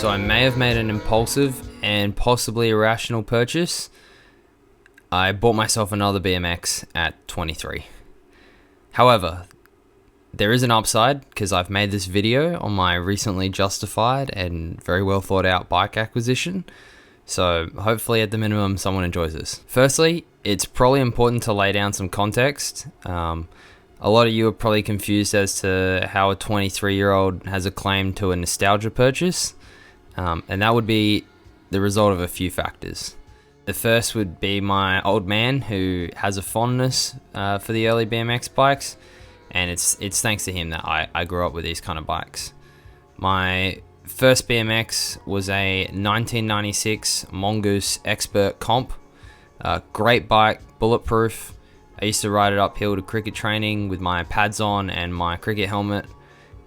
So I may have made an impulsive and possibly irrational purchase. I bought myself another BMX at 23. However, there is an upside because I've made this video on my recently justified and very well thought out bike acquisition. So hopefully at the minimum someone enjoys this. Firstly, it's probably important to lay down some context. A lot of you are probably confused as to how a 23-year-old has a claim to a nostalgia purchase. And that would be the result of a few factors. The first would be my old man who has a fondness for the early BMX bikes, and it's thanks to him that I grew up with these kind of bikes. My first BMX was a 1996 Mongoose Expert Comp. Great bike, bulletproof. I used to ride it uphill to cricket training with my pads on and my cricket helmet.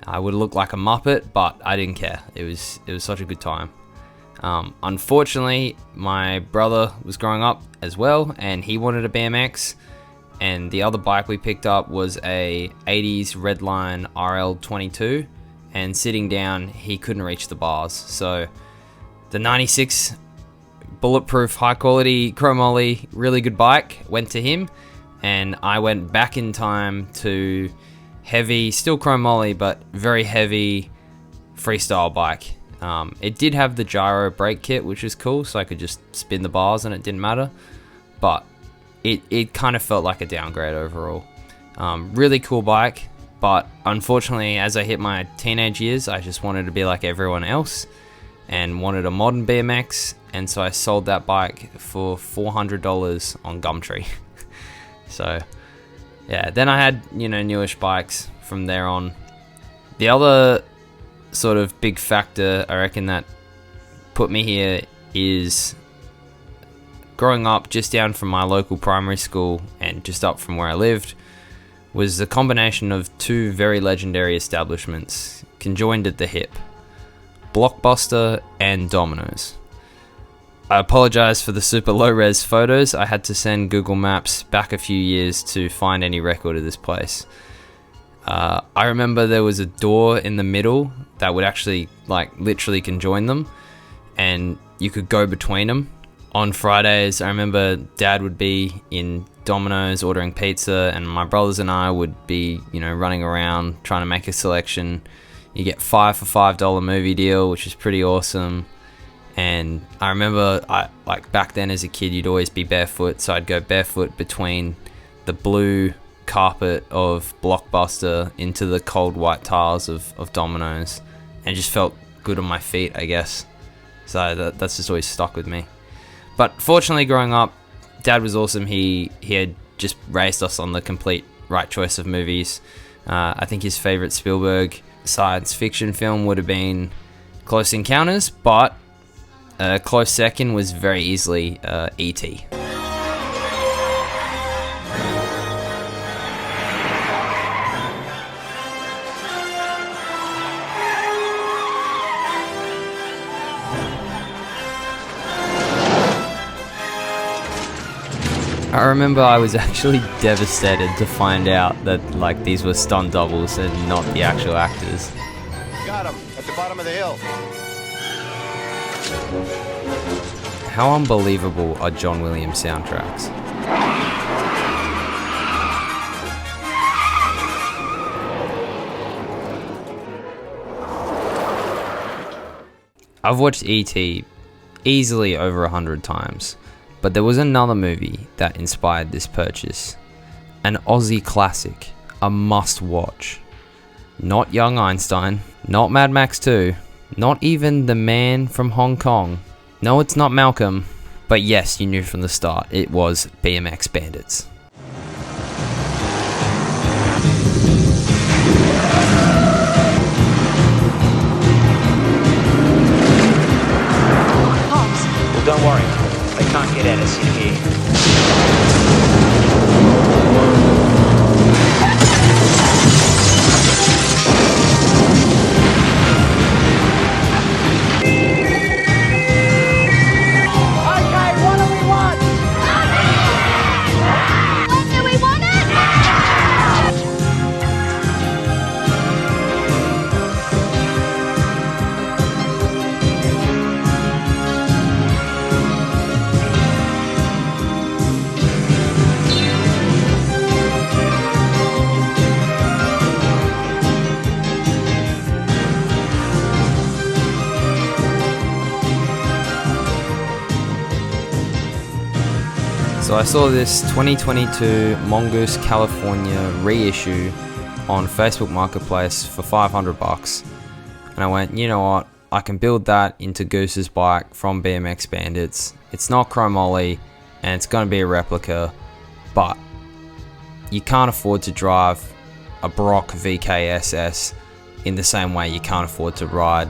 I would look like a muppet, but I didn't care. It was such a good time. Unfortunately, my brother was growing up as well, and he wanted a BMX. And the other bike we picked up was a 80s Redline RL22. And sitting down, he couldn't reach the bars. So the 96 bulletproof, high quality chromoly, really good bike went to him. And I went back in time to heavy, still chromoly, but very heavy freestyle bike. It did have the gyro brake kit, which is cool, so I could just spin the bars and it didn't matter. But it kind of felt like a downgrade overall. Really cool bike, but unfortunately, as I hit my teenage years, I just wanted to be like everyone else and wanted a modern BMX, and so I sold that bike for $400 on Gumtree. So yeah, then I had, newish bikes from there on. The other sort of big factor I reckon that put me here is growing up just down from my local primary school and just up from where I lived was the combination of two very legendary establishments conjoined at the hip: Blockbuster and Domino's. I apologize for the super low res photos. I had to send Google Maps back a few years to find any record of this place. I remember there was a door in the middle that would actually literally conjoin them, and you could go between them. On Fridays, I remember Dad would be in Domino's ordering pizza, and my brothers and I would be, running around trying to make a selection. You get 5 for $5 movie deal, which is pretty awesome. And I remember, back then as a kid, you'd always be barefoot, so I'd go barefoot between the blue carpet of Blockbuster into the cold white tiles of Domino's, and it just felt good on my feet, I guess. So that's just always stuck with me. But fortunately, growing up, Dad was awesome. He had just raised us on the complete right choice of movies. I think his favorite Spielberg science fiction film would have been Close Encounters, but a close second was very easily E.T. I remember I was actually devastated to find out that these were stunt doubles and not the actual actors. Got him at the bottom of the hill. How unbelievable are John Williams soundtracks? I've watched E.T. easily over 100 times, but there was another movie that inspired this purchase. An Aussie classic, a must-watch. Not Young Einstein, not Mad Max 2, not even The Man from Hong Kong. No, it's not Malcolm, but yes, you knew from the start, it was BMX Bandits. Well, don't worry, they can't get at us in here. So I saw this 2022 Mongoose California reissue on Facebook Marketplace for 500 bucks. And I went, you know what? I can build that into Goose's bike from BMX Bandits. It's not chromoly and it's going to be a replica, but you can't afford to drive a Brock VKSS in the same way you can't afford to ride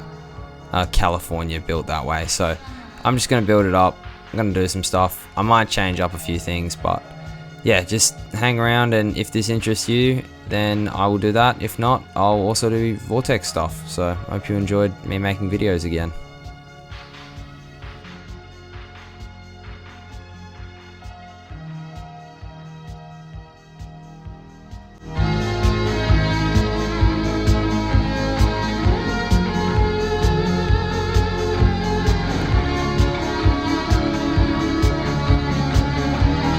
a California built that way. So I'm just going to build it up. I'm going to do some stuff. I might change up a few things, but yeah, just hang around, and if this interests you, then I will do that. If not, I'll also do Vortex stuff. So I hope you enjoyed me making videos again.